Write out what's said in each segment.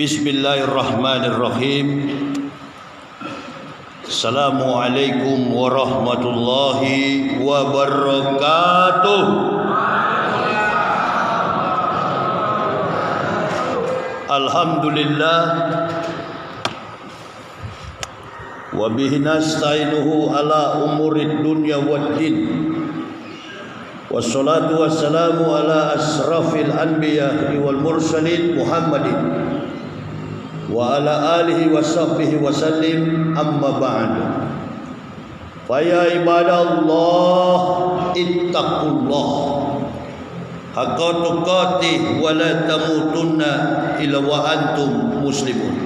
Bismillahirrahmanirrahim. Assalamualaikum warahmatullahi wabarakatuh. Alhamdulillah wa bihi nasta'inuhu ala umurid dunya waddin. Wassalatu wassalamu ala asrafil anbiya wal mursalin Muhammadin wa ala alihi wa sahbihi wa sallim, amma ba'du. Faya ibadallah ittaqullah haqqa tuqatih wa la tamutunna illa wa antum muslimun.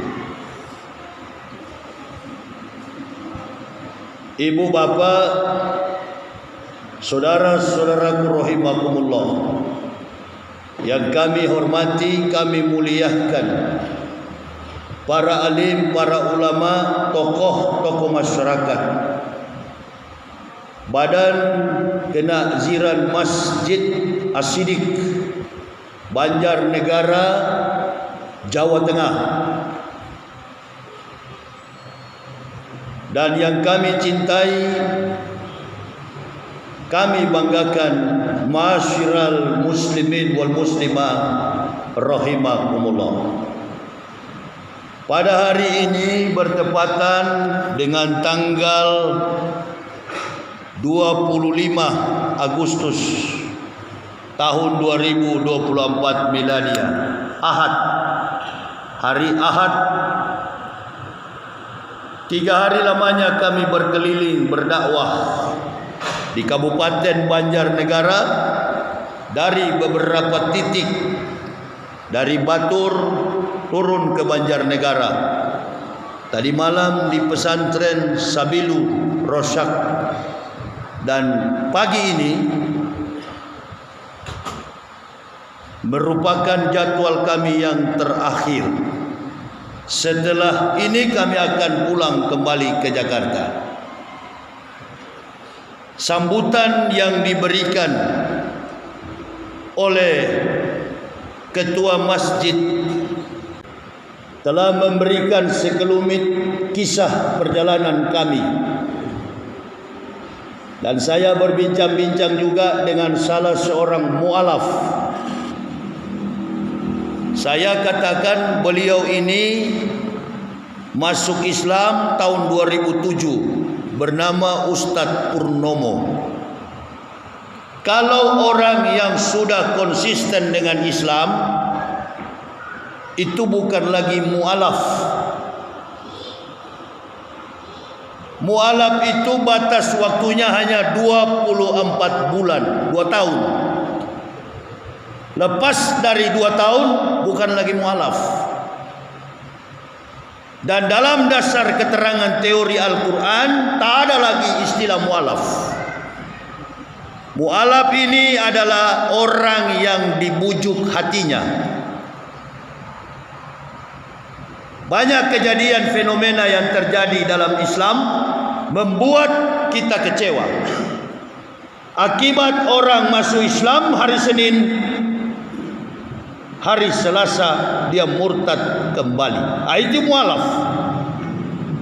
Ibu bapak, saudara-saudaraku rahimakumullah, yang kami hormati, kami muliakan, para alim, para ulama, tokoh-tokoh masyarakat, Badan Kenakziran Masjid As-Siddiq, Banjarnegara, Jawa Tengah, dan yang kami cintai, kami banggakan, masyiral muslimin wal muslimah rahimakumullah. Pada hari ini bertepatan dengan tanggal 25 Agustus tahun 2024 miladiah, Ahad, hari Ahad. 3 hari lamanya kami berkeliling berdakwah di Kabupaten Banjarnegara, dari beberapa titik, dari Batur turun ke Banjarnegara. Tadi malam di pesantren Sabilu Rosak, dan pagi ini merupakan jadwal kami yang terakhir. Setelah ini kami akan pulang kembali ke Jakarta. Sambutan yang diberikan oleh ketua masjid telah memberikan sekelumit kisah perjalanan kami, dan saya berbincang-bincang juga dengan salah seorang mualaf. Saya katakan beliau ini masuk Islam tahun 2007, bernama Ustadz Purnomo. Kalau orang yang sudah konsisten dengan Islam, itu bukan lagi mu'alaf. Mu'alaf itu batas waktunya hanya 24 bulan, 2 tahun. Lepas dari 2 tahun bukan lagi mu'alaf. Dan dalam dasar keterangan teori Al-Quran tak ada lagi istilah mu'alaf. Mu'alaf ini adalah orang yang dibujuk hatinya. Banyak kejadian fenomena yang terjadi dalam Islam membuat kita kecewa. Akibat orang masuk Islam hari Senin, hari Selasa dia murtad kembali. Itu mu'alaf.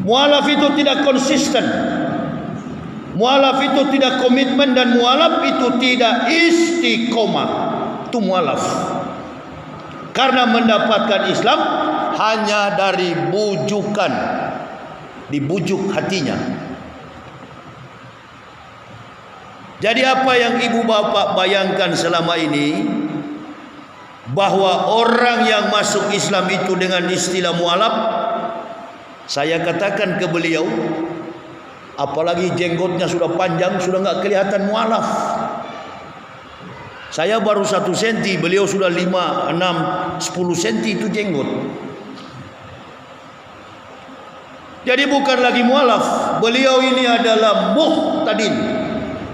Mu'alaf itu tidak konsisten. Mu'alaf itu tidak komitmen, dan mu'alaf itu tidak istiqomah. Itu mu'alaf. Karena mendapatkan Islam hanya dari bujukan, dibujuk hatinya. Jadi apa yang ibu bapak bayangkan selama ini, bahwa orang yang masuk Islam itu dengan istilah mu'alaf, saya katakan ke beliau, apalagi jenggotnya sudah panjang, sudah enggak kelihatan mu'alaf. Saya baru 1 senti, beliau sudah 5, 6, 10 senti itu jenggot. Jadi bukan lagi mu'alaf. Beliau ini adalah muhtadin.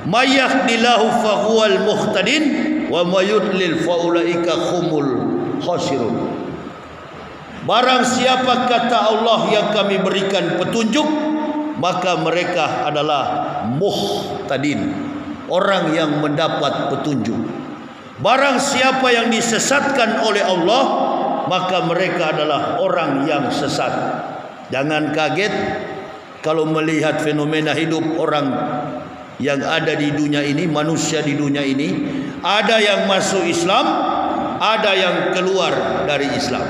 Mayyahdillahu fahuwal muhtadin wa mayudlil faulaika humul khasirun. Barang siapa kata Allah yang kami berikan petunjuk, maka mereka adalah muhtadin, orang yang mendapat petunjuk. Barang siapa yang disesatkan oleh Allah, maka mereka adalah orang yang sesat. Jangan kaget kalau melihat fenomena hidup orang yang ada di dunia ini, manusia di dunia ini, ada yang masuk Islam, ada yang keluar dari Islam.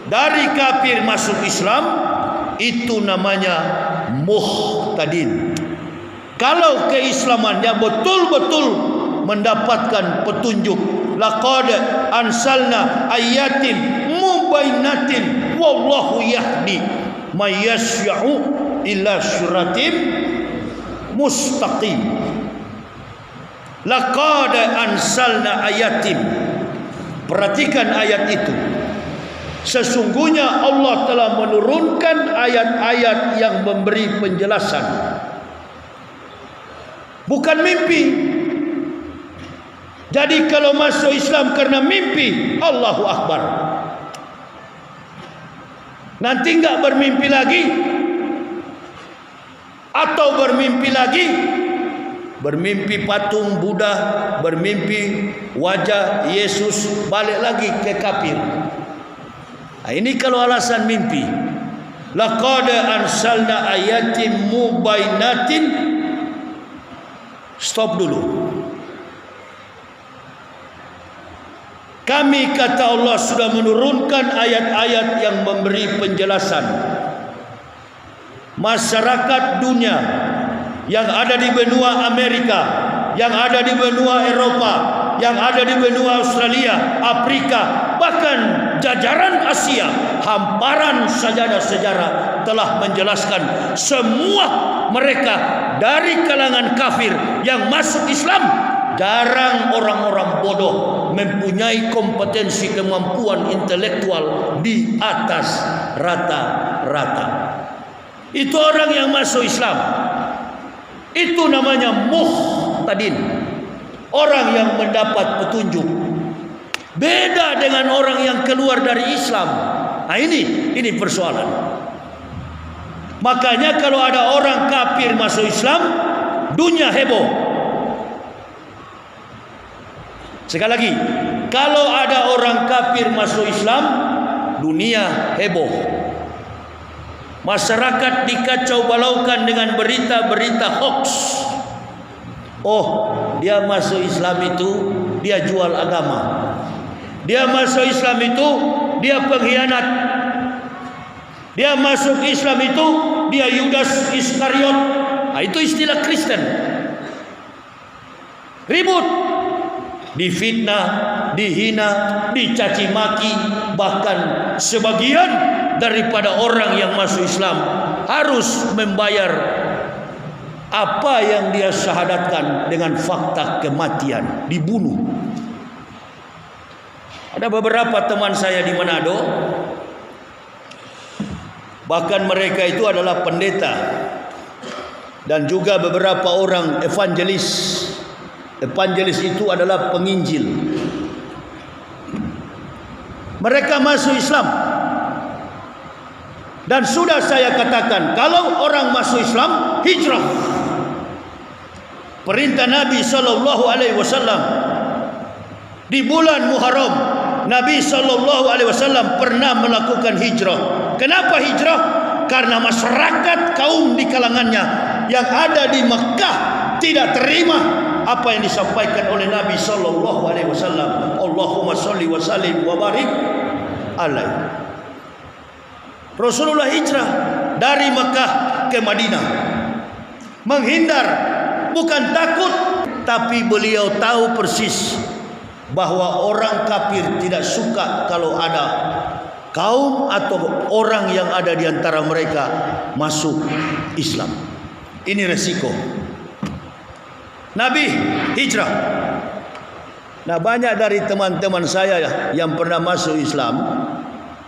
Dari kafir masuk Islam, itu namanya muhtadin. Kalau keislamannya betul-betul mendapatkan petunjuk, laqad ansalna ayatin mubainatin wallahu yahdi may yasya'u ila siratim mustaqim. Laqad ansalna ayatin. Perhatikan ayat itu. Sesungguhnya Allah telah menurunkan ayat-ayat yang memberi penjelasan. Bukan mimpi. Jadi kalau masuk Islam karena mimpi, Allahu Akbar. Nanti enggak bermimpi lagi, atau bermimpi lagi, bermimpi patung Buddha, bermimpi wajah Yesus, balik lagi ke kafir. Nah, ini kalau alasan mimpi. Laqad ansalna ayatin mubainatin. Stop dulu. Kami, kata Allah, sudah menurunkan ayat-ayat yang memberi penjelasan. Masyarakat dunia yang ada di benua Amerika, yang ada di benua Eropa, yang ada di benua Australia, Afrika, bahkan jajaran Asia, hamparan sajadah sejarah telah menjelaskan semua mereka dari kalangan kafir yang masuk Islam. Jarang orang-orang bodoh mempunyai kompetensi kemampuan intelektual di atas rata-rata. Itu orang yang masuk Islam. Itu namanya muhtadin. Orang yang mendapat petunjuk. Beda dengan orang yang keluar dari Islam. Nah, ini persoalan. Makanya kalau ada orang kafir masuk Islam, dunia heboh. Sekali lagi, kalau ada orang kafir masuk Islam, dunia heboh. Masyarakat dikacau balaukan dengan berita-berita hoax. Oh, dia masuk Islam itu, dia jual agama. Dia masuk Islam itu, dia pengkhianat. Dia masuk Islam itu, dia Yudas Iskariot. Nah, itu istilah Kristen. Ribut. Difitnah, dihina, dicaci maki, bahkan sebagian daripada orang yang masuk Islam harus membayar apa yang dia syahadatkan dengan fakta kematian, dibunuh. Ada beberapa teman saya di Manado, bahkan mereka itu adalah pendeta dan juga beberapa orang evangelis. Evangelis itu adalah penginjil. Mereka masuk Islam. Dan sudah saya katakan, kalau orang masuk Islam, hijrah. Perintah Nabi SAW di bulan Muharram, Nabi SAW pernah melakukan hijrah. Kenapa hijrah? Karena masyarakat kaum di kalangannya yang ada di Mekah tidak terima apa yang disampaikan oleh Nabi SAW. Allahumma sholli wa sallim wa barik alaihi. Rasulullah hijrah dari Mekah ke Madinah, menghindar, bukan takut, tapi beliau tahu persis bahwa orang kafir tidak suka kalau ada kaum atau orang yang ada di antara mereka masuk Islam. Ini resiko. Nabi hijrah. Nah, banyak dari teman-teman saya yang pernah masuk Islam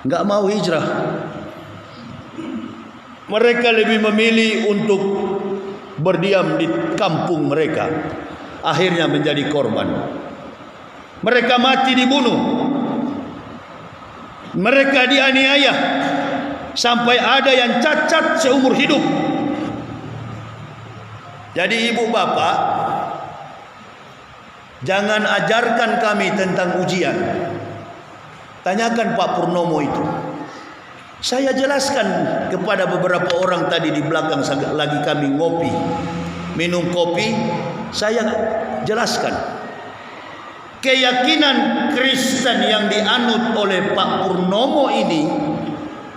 enggak mau hijrah. Mereka lebih memilih untuk berdiam di kampung mereka. Akhirnya menjadi korban. Mereka mati dibunuh. Mereka dianiaya sampai ada yang cacat seumur hidup. Jadi ibu bapak, jangan ajarkan kami tentang ujian, Tanyakan Pak Purnomo itu. Saya jelaskan kepada beberapa orang tadi di belakang lagi kami ngopi, minum kopi. Saya jelaskan keyakinan Kristen yang dianut oleh Pak Purnomo ini.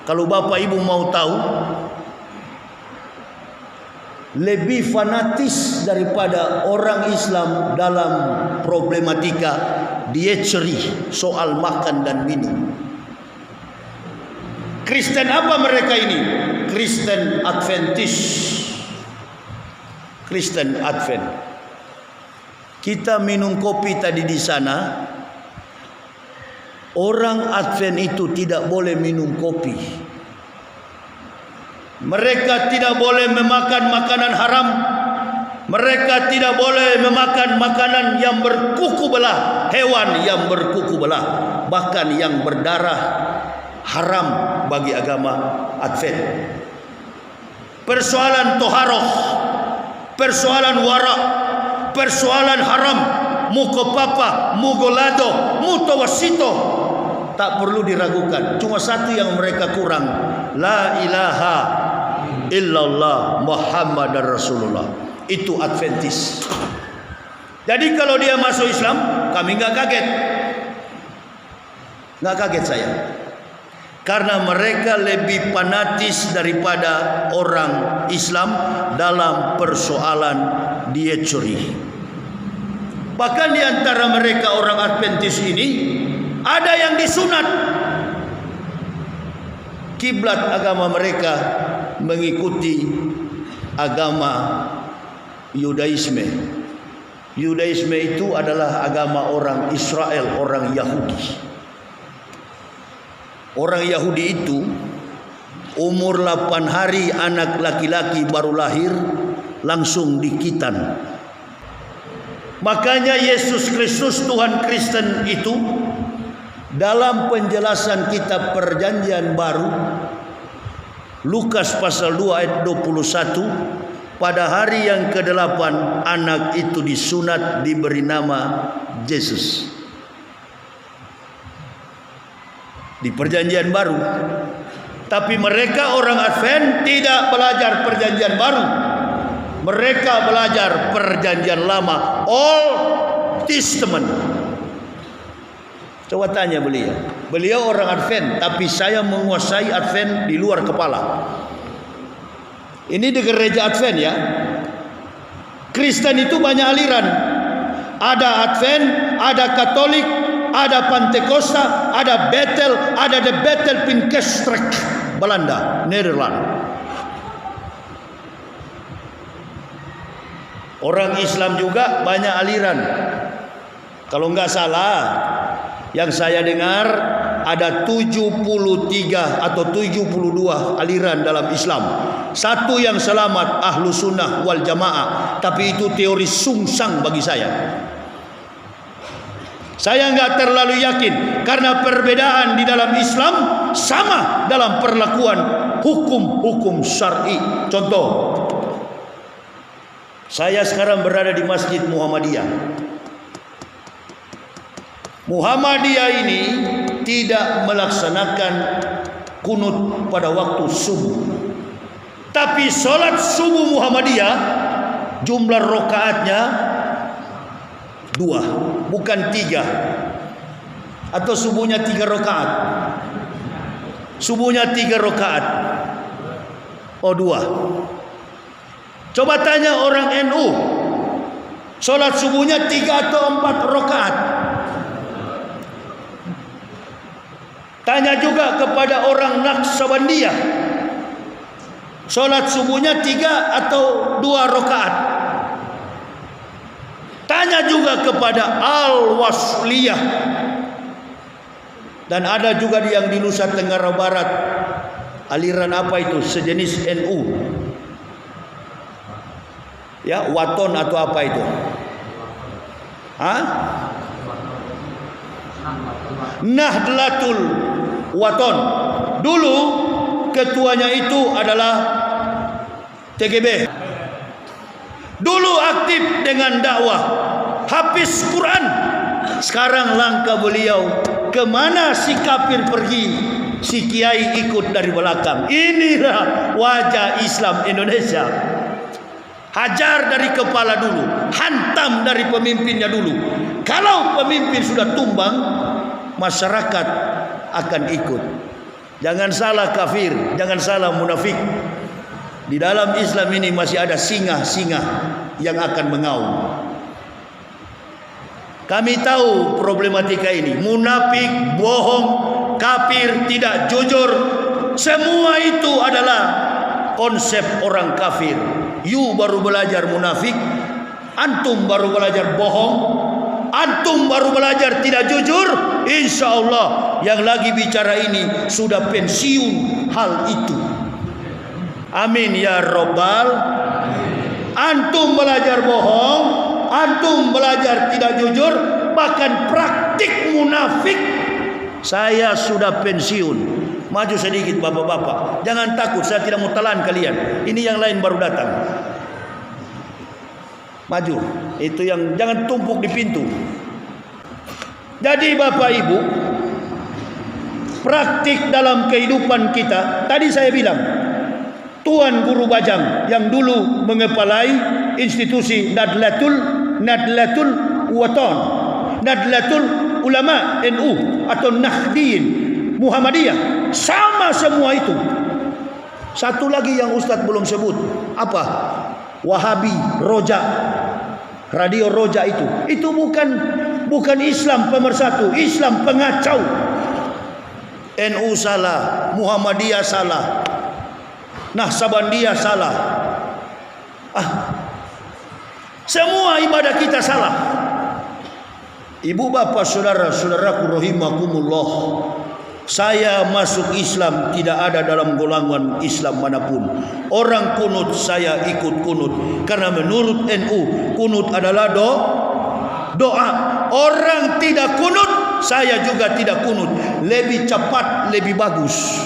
Kalau Bapak Ibu mau tahu, lebih fanatis daripada orang Islam dalam problematika dietary, soal makan dan minum. Kristen apa mereka ini? Kristen Adventis. Kristen Advent. Kita minum kopi tadi di sana. Orang Advent itu tidak boleh minum kopi. Mereka tidak boleh memakan makanan haram. Mereka tidak boleh memakan makanan yang berkuku belah, hewan yang berkuku belah, bahkan yang berdarah. Haram bagi agama Advent. Persoalan toharoh, persoalan warak, persoalan haram, mukopapa, mugolado, mutawasito, tak perlu diragukan. Cuma satu yang mereka kurang, la ilaha illallah Muhammadar Rasulullah. Itu Adventis. Jadi kalau dia masuk Islam, kami nggak kaget. Nggak kaget saya. Karena mereka lebih fanatis daripada orang Islam dalam persoalan dietary. Bahkan di antara mereka orang Adventis ini ada yang disunat. Kiblat agama mereka mengikuti agama Yudaisme. Yudaisme itu adalah agama orang Israel, orang Yahudi. Orang Yahudi itu umur 8 hari anak laki-laki baru lahir langsung dikitan. Makanya Yesus Kristus Tuhan Kristen itu dalam penjelasan kitab Perjanjian Baru Lukas pasal 2 ayat 21, pada hari yang ke-8 anak itu disunat diberi nama Yesus. Di Perjanjian Baru. Tapi mereka orang Advent tidak belajar Perjanjian Baru. Mereka belajar Perjanjian Lama, Old Testament. Coba tanya beliau. Beliau orang Advent, tapi saya menguasai Advent di luar kepala. Ini di gereja Advent ya. Kristen itu banyak aliran. Ada Advent, ada Katolik, ada Pantekosta, ada Bethel, ada the Bethel Pinksterk, Belanda, Nederland. Orang Islam juga banyak aliran. Kalau enggak salah, yang saya dengar ada 73 atau 72 aliran dalam Islam. Satu yang selamat Ahlus Sunnah wal Jamaah, tapi itu teori sungsang bagi saya. Saya enggak terlalu yakin karena perbedaan di dalam Islam sama dalam perlakuan hukum-hukum syar'i. Contoh, saya sekarang berada di Masjid Muhammadiyah. Muhammadiyah ini tidak melaksanakan kunut pada waktu subuh. Tapi solat subuh Muhammadiyah jumlah rakaatnya 2, bukan 3. Atau subuhnya 3 rakaat. Subuhnya 3 rakaat. Oh 2. Coba tanya orang NU, solat subuhnya 3 atau 4 rakaat. Tanya juga kepada orang Naqsabandiyah, solat subuhnya 3 atau 2 rakaat. Tanya juga kepada Al-Wasliyah. Dan ada juga yang di Nusa Tenggara Barat, aliran apa itu, sejenis NU. Ya, Waton atau apa itu? Hah? Nahdlatul Waton. Dulu ketuanya itu adalah TGB. Dulu aktif dengan dakwah, hafiz Quran. Sekarang langkah beliau kemana si kafir pergi, si kiai ikut dari belakang. Inilah wajah Islam Indonesia. Hajar dari kepala dulu, hantam dari pemimpinnya dulu. Kalau pemimpin sudah tumbang, masyarakat akan ikut. Jangan salah kafir, jangan salah munafik. Di dalam Islam ini masih ada singa-singa yang akan mengaum. Kami tahu problematika ini. Munafik, bohong, kafir, tidak jujur, semua itu adalah konsep orang kafir. You baru belajar munafik, antum baru belajar bohong, antum baru belajar tidak jujur. Insya Allah yang lagi bicara ini sudah pensiun hal itu. Amin ya Rabbal. Antum belajar bohong, antum belajar tidak jujur, bahkan praktik munafik. Saya sudah pensiun. Maju sedikit bapak-bapak, jangan takut, saya tidak mau telan kalian. Ini yang lain baru datang. Maju, itu yang jangan tumpuk di pintu. Jadi bapak ibu, praktik dalam kehidupan kita. Tadi saya bilang, Tuan Guru Bajang yang dulu mengepalai institusi Nadlatul Watan, Nadlatul Ulama NU atau Nahdien Muhammadiyah, sama semua itu. Satu lagi yang Ustadz belum sebut, apa? Wahabi, Roja, Radio Roja itu bukan Islam pemersatu, Islam pengacau. NU salah, Muhammadiyah salah, Nahsabandiyah salah. Semua ibadah kita salah. Ibu bapak saudara-saudaraku rahimakumullah, saya masuk Islam tidak ada dalam golongan Islam manapun. Orang kunut saya ikut kunut, karena menurut NU kunut adalah doa. Orang tidak kunut, saya juga tidak kunut. Lebih cepat, lebih bagus.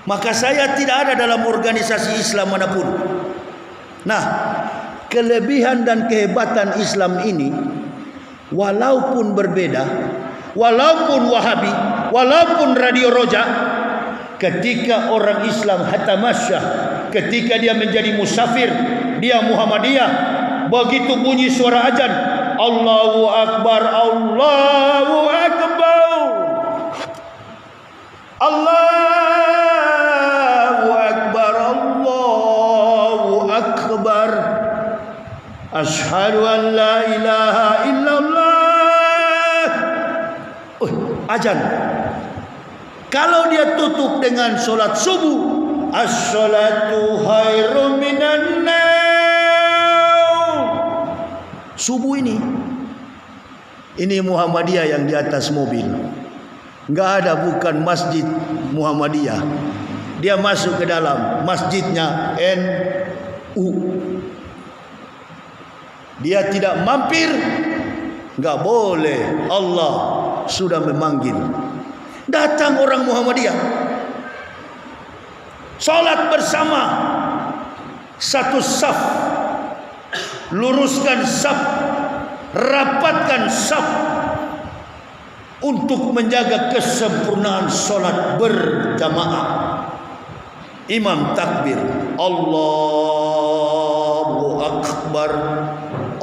Maka saya tidak ada dalam organisasi Islam manapun. Nah, kelebihan dan kehebatan Islam ini, walaupun berbeda, walaupun Wahabi, walaupun Radio Roja, ketika orang Islam hatamasya, ketika dia menjadi musafir, dia Muhammadiyah, begitu bunyi suara azan, Allahu Akbar, Allahu Akbar, Allahu Akbar, Allahu Akbar, asyhadu an la ilaha illallah. Azan. Kalau dia tutup dengan solat subuh, as-salatu khairum minan naum. Subuh ini Muhammadiyah yang di atas mobil. Enggak ada, bukan masjid Muhammadiyah. Dia masuk ke dalam masjidnya NU. Dia tidak mampir, enggak boleh. Allah sudah memanggil. Datang orang Muhammadiyah, salat bersama, satu saf, luruskan saf, rapatkan saf, untuk menjaga kesempurnaan salat berjamaah. Imam takbir, Allahu Akbar,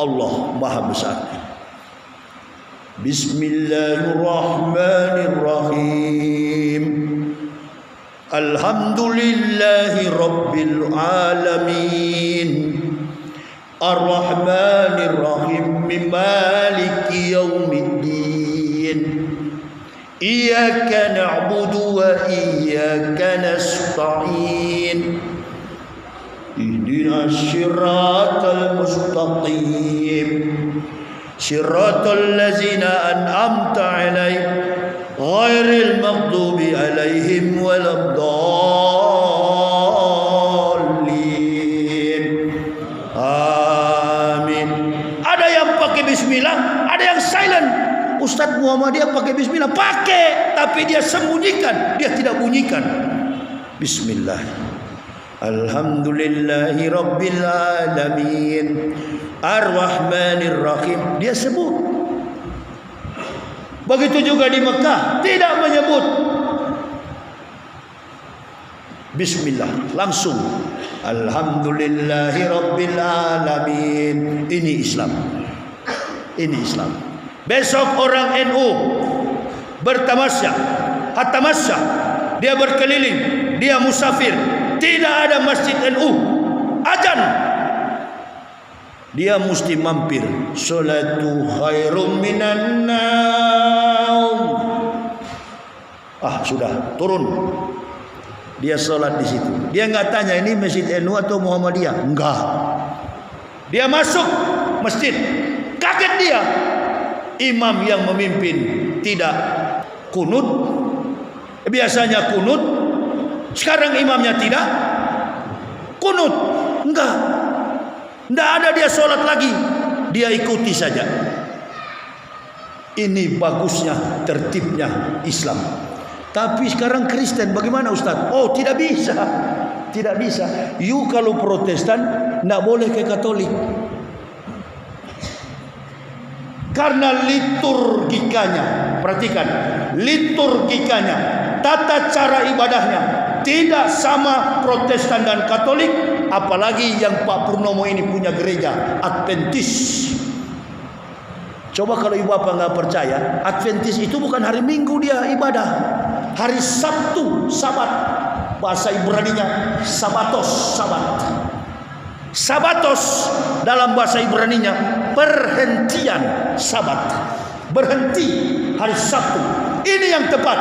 Allah Maha Besar. Bismillahirrahmanirrahim. Alhamdulillahi Rabbil Alamin. Ar-Rahmanir-Rahim. Maliki yaumiddin. Iyyaka na'budu wa iyyaka nasta'in. Ihdinas siratal mustaqim. Siratal ladzina an'amta 'alaihim ghairil maghdubi 'alaihim waladdallin. Amin. Ada yang pakai bismillah, ada yang silent. Ustadz Muhammadiyah pakai bismillah, pakai, tapi dia sembunyikan, dia tidak bunyikan. Bismillah. Alhamdulillahi Rabbil Alamin. Ar-Rahmanir Rahim. Dia sebut Begitu juga di Mekah tidak menyebut bismillah, langsung alhamdulillahi rabbil alamin. Ini Islam. Ini Islam. Besok orang NU bertamasya, hatamasya, dia berkeliling, dia musafir, tidak ada masjid NU, azan, dia mesti mampir. Salatu khairum minan naum. Sudah turun, dia sholat di situ. Dia nggak tanya ini masjid NU atau Muhammadiyah, enggak. Dia masuk masjid, kaget dia. Imam yang memimpin tidak kunut, biasanya kunut, sekarang imamnya tidak kunut, enggak ada dia sholat lagi, dia ikuti saja. Ini bagusnya tertibnya Islam. Tapi sekarang Kristen bagaimana Ustaz? Oh, tidak bisa. Tidak bisa. You kalau Protestan tidak boleh ke Katolik. Karena liturgikanya, perhatikan, liturgikanya, tata cara ibadahnya tidak sama Protestan dan Katolik, apalagi yang Pak Purnomo ini punya gereja Adventis. Coba kalau ibu bapak nggak percaya, Adventis itu bukan hari Minggu dia ibadah, hari Sabtu, Sabat, bahasa Ibraninya Sabatos, Sabat. Sabatos dalam bahasa Ibraninya perhentian Sabat, berhenti hari Sabtu. Ini yang tepat.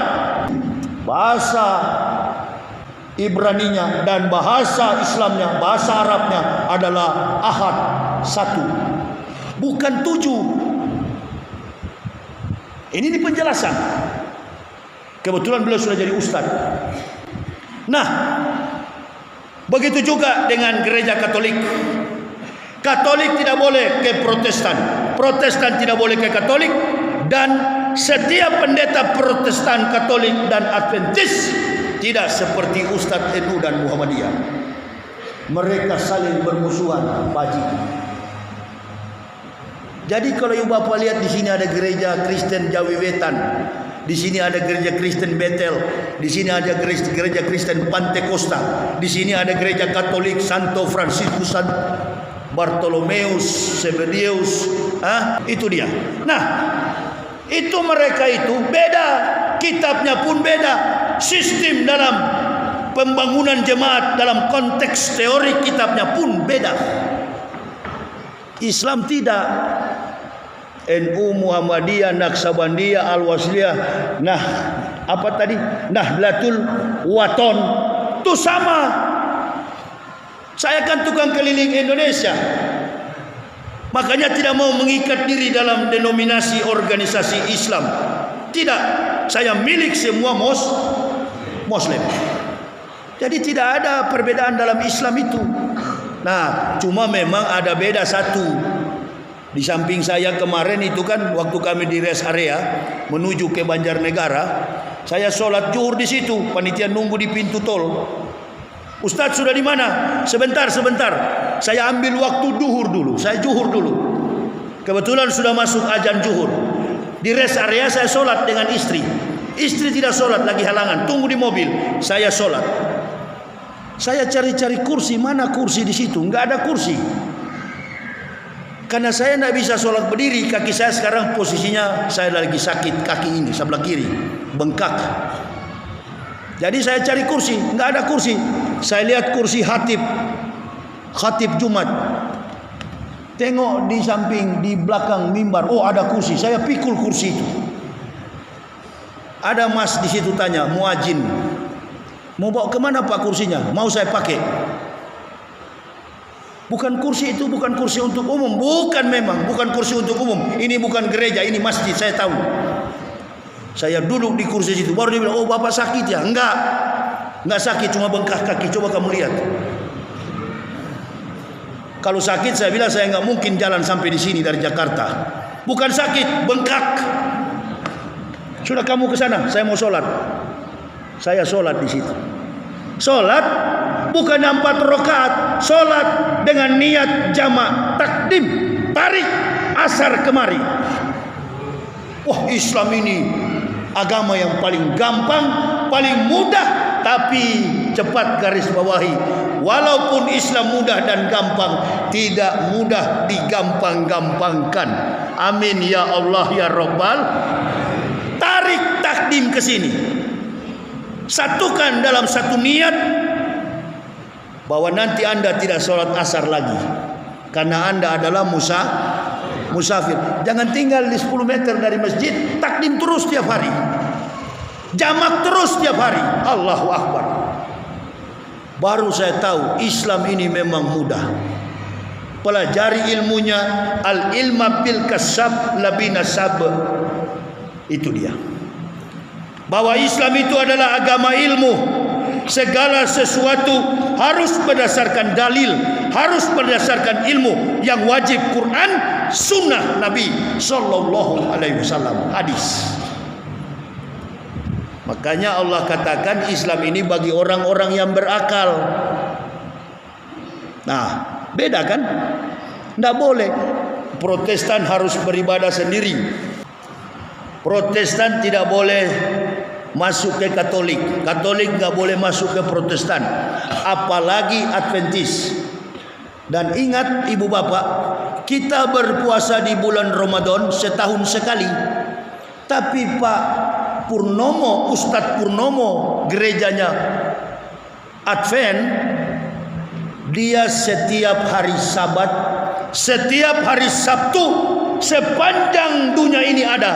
Bahasa Ibraninya dan bahasa Islamnya, bahasa Arabnya adalah Ahad, satu, bukan 7. Ini penjelasan. Kebetulan beliau sudah jadi ustaz. Nah, begitu juga dengan gereja Katolik. Katolik tidak boleh ke Protestan, Protestan tidak boleh ke Katolik, dan setiap pendeta Protestan, Katolik dan Adventis tidak seperti Ustadz NU dan Muhammadiyah. Mereka saling bermusuhan, Pak Haji. Jadi kalau ibu bapak lihat di sini ada gereja Kristen Jawi Wetan, di sini ada gereja Kristen Betel, di sini ada gereja Kristen Pantekosta, di sini ada gereja Katolik Santo Franciscus San Bartolomeus Sebedius, itu dia. Nah, itu mereka itu beda, kitabnya pun beda, sistem dalam pembangunan jemaat dalam konteks teori kitabnya pun beda. Islam tidak. NU, Muhammadiyah, Naksabandiyah, Al-Wasliyah, apa tadi? Nahdlatul Waton, itu sama. Saya kan tukang keliling Indonesia, makanya tidak mau mengikat diri dalam denominasi organisasi Islam. Tidak, saya milik semua Muslim. Jadi tidak ada perbedaan dalam Islam itu. Nah, cuma memang ada beda satu. Di samping saya kemarin itu kan waktu kami di rest area menuju ke Banjarnegara, saya sholat zuhur di situ, panitia nunggu di pintu tol. Ustadz sudah di mana? Sebentar. Saya ambil waktu zuhur dulu. Saya zuhur dulu. Kebetulan sudah masuk azan zuhur. Di rest area saya sholat dengan istri. Istri tidak sholat, lagi halangan, tunggu di mobil. Saya sholat. Saya cari-cari kursi, mana kursi di situ? Nggak ada kursi. Karena saya tidak bisa sholat berdiri, kaki saya sekarang posisinya saya lagi sakit, kaki ini sebelah kiri bengkak. Jadi saya cari kursi, nggak ada kursi. Saya lihat kursi khatib Jumat. Tengok di samping, di belakang mimbar, oh ada kursi. Saya pikul kursi itu. Ada mas di situ tanya, muadzin, mau bawa kemana pak kursinya? Mau saya pakai. Bukan kursi itu, bukan kursi untuk umum. Bukan kursi untuk umum. Ini bukan gereja, ini masjid, saya tahu. Saya duduk di kursi situ. Baru dia bilang, oh bapak sakit ya? Enggak sakit, cuma bengkak kaki. Coba kamu lihat. Kalau sakit, saya bilang saya enggak mungkin jalan sampai di sini dari Jakarta. Bukan sakit, bengkak. Sudah kamu ke sana, saya mau sholat. Saya sholat di situ. Sholat bukan 4 rakaat, sholat dengan niat jamak takdim, tarik asar kemari. Wah, Islam ini agama yang paling gampang, paling mudah, tapi cepat garis bawahi, walaupun Islam mudah dan gampang, tidak mudah digampang-gampangkan. Amin ya Allah ya Rabbal. Tarik takdim ke sini, satukan dalam satu niat bahwa nanti anda tidak sholat asar lagi karena anda adalah musafir. Jangan tinggal di 10 meter dari masjid, takdim terus tiap hari, jamak terus tiap hari. Allahu Akbar. Baru saya tahu Islam ini memang mudah. Pelajari ilmunya, al ilma bil kasab labina sab. Itu dia, bahwa Islam itu adalah agama ilmu. Segala sesuatu harus berdasarkan dalil, harus berdasarkan ilmu yang wajib, Quran, sunnah Nabi sallallahu alaihi wasallam, hadis. Makanya Allah katakan Islam ini bagi orang-orang yang berakal. Nah, beda kan? Tidak boleh Protestan harus beribadah sendiri. Protestan tidak boleh masuk ke Katolik, Katolik nggak boleh masuk ke Protestan, apalagi Adventis. Dan ingat ibu bapak, kita berpuasa di bulan Ramadan setahun sekali. Tapi Pak Purnomo, Ustadz Purnomo, gerejanya Advent, dia setiap hari Sabat, setiap hari Sabtu, sepanjang dunia ini ada,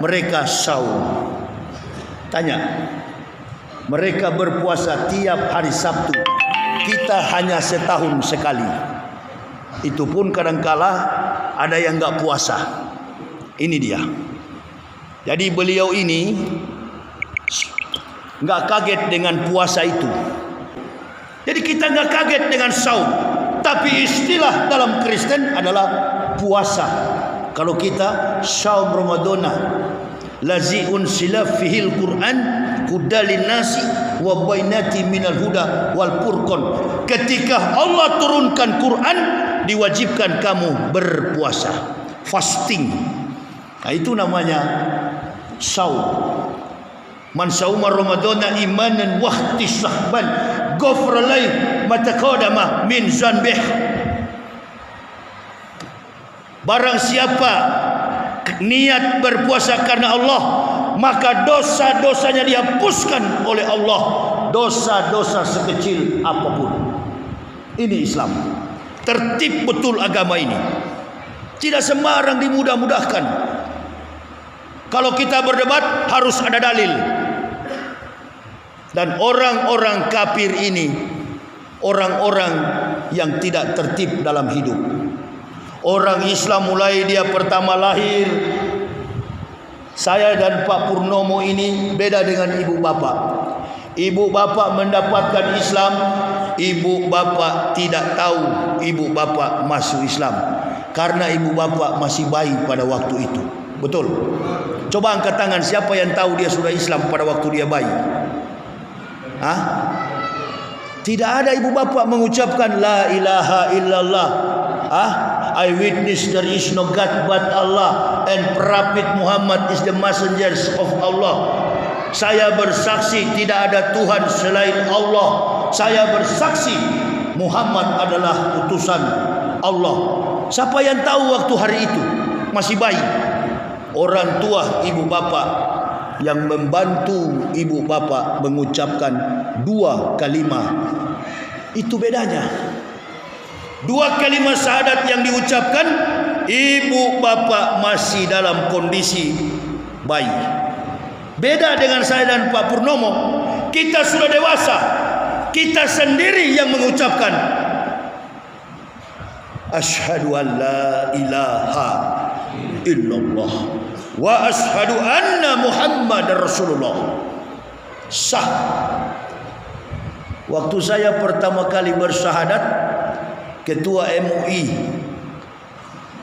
mereka saum. Tanya, mereka berpuasa tiap hari Sabtu, kita hanya setahun sekali. Itu pun kadangkala ada yang nggak puasa. Ini dia. Jadi beliau ini nggak kaget dengan puasa itu. Jadi kita nggak kaget dengan saum. Tapi istilah dalam Kristen adalah puasa. Kalau kita saum Ramadana, lazi'un silaf fihil Quran hudalin nasi wa bainati minal huda wal furqan. Ketika Allah turunkan Quran, diwajibkan kamu berpuasa, fasting. Nah, itu namanya saum. Man sauma ramadana imanan wa ihtisaban ghafara lahu ma taqaddama min zanbih. Barang siapa niat berpuasa karena Allah, maka dosa-dosanya dihapuskan oleh Allah, dosa-dosa sekecil apapun. Ini Islam. Tertib betul agama ini. Tidak sembarang dimudah-mudahkan. Kalau kita berdebat harus ada dalil. Dan orang-orang kafir ini orang-orang yang tidak tertib dalam hidup. Orang Islam mulai dia pertama lahir, saya dan Pak Purnomo ini beda dengan ibu bapak. Ibu bapak mendapatkan Islam, ibu bapak tidak tahu ibu bapak masuk Islam karena ibu bapak masih bayi pada waktu itu. Betul? Coba angkat tangan siapa yang tahu dia sudah Islam pada waktu dia bayi? Hah? Tidak ada ibu bapak mengucapkan la ilaha illallah. I witness there is no God but Allah and Prophet Muhammad is the messenger of Allah. Saya bersaksi tidak ada Tuhan selain Allah. Saya bersaksi Muhammad adalah utusan Allah. Siapa yang tahu waktu hari itu? Masih bayi. Orang tua ibu bapak yang membantu ibu bapak mengucapkan dua kalimat. Itu bedanya. Dua kalimat syahadat yang diucapkan, ibu bapak masih dalam kondisi bayi. Beda dengan saya dan Pak Purnomo. Kita sudah dewasa, kita sendiri yang mengucapkan asyhadu an la ilaha illallah wa asyhadu anna Muhammadar Rasulullah. Sah. Waktu saya pertama kali bersyahadat, Ketua MUI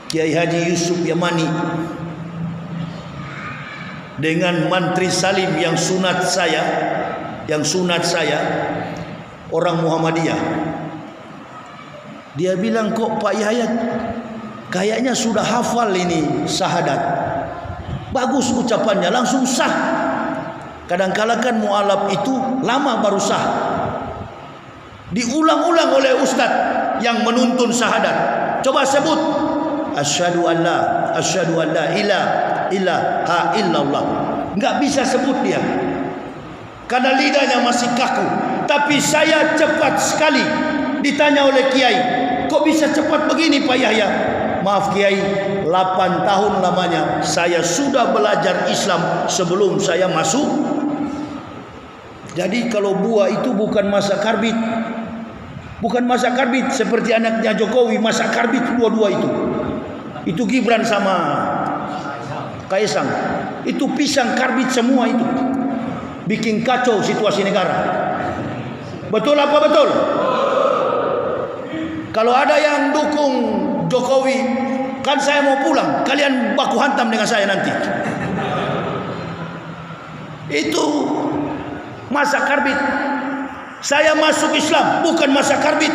Kiai Haji Yusuf Yamani dengan Mantri Salim yang sunat saya orang Muhammadiyah. Dia bilang, kok Pak Yahya kayaknya sudah hafal ini syahadat. bagus ucapannya, langsung sah. Kadang-kala kan mualaf itu lama baru sah, diulang-ulang oleh ustaz yang menuntun syahadat. Coba sebut asyhadu an la ilaha illallah. Enggak bisa sebut dia karena lidahnya masih kaku. Tapi saya cepat sekali. Ditanya oleh kiai, kok bisa cepat begini Pak Yahya? Maaf kiai, 8 tahun lamanya saya sudah belajar Islam sebelum saya masuk. Jadi kalau buah itu bukan masa karbit, bukan masa karbit seperti anaknya Jokowi, masa karbit dua-dua itu. Itu Gibran sama Kaisang, itu pisang karbit semua itu. Bikin kacau situasi negara. Betul apa betul? Kalau ada yang dukung Jokowi, kan saya mau pulang, kalian baku hantam dengan saya nanti. Itu masa karbit. Saya masuk Islam bukan masa karbit.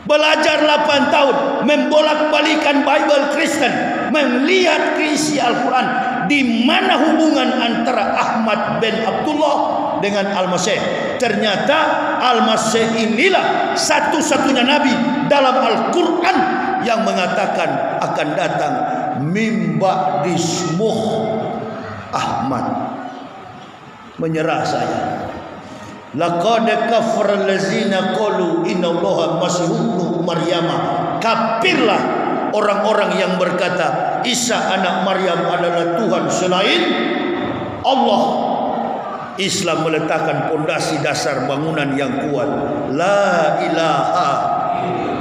Belajar 8 tahun, membolak-balikan Bible Kristen, melihat keisi Al-Quran. Di mana hubungan antara Ahmad bin Abdullah dengan Al-Masih? Ternyata Al-Masih inilah satu-satunya nabi dalam Al-Quran yang mengatakan akan datang mimba dismuh Ahmad. Menyerah saya. Laqad kafara allazina qalu innallaha masihun Maryam. Kafirlah orang-orang yang berkata Isa anak Maryam adalah Tuhan selain Allah. Islam meletakkan pondasi dasar bangunan yang kuat. La ilaha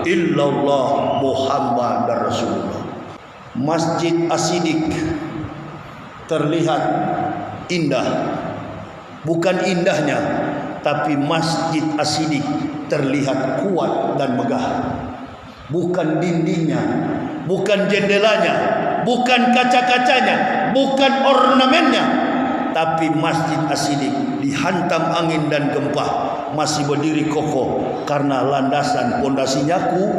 illallah Muhammad Rasulullah. Masjid As-Siddiq terlihat indah. Bukan indahnya, tapi Masjid As-Siddiq terlihat kuat dan megah. Bukan dindingnya, bukan jendelanya, bukan kaca-kacanya, bukan ornamennya, tapi Masjid As-Siddiq dihantam angin dan gempa masih berdiri kokoh karena landasan pondasinya kuat.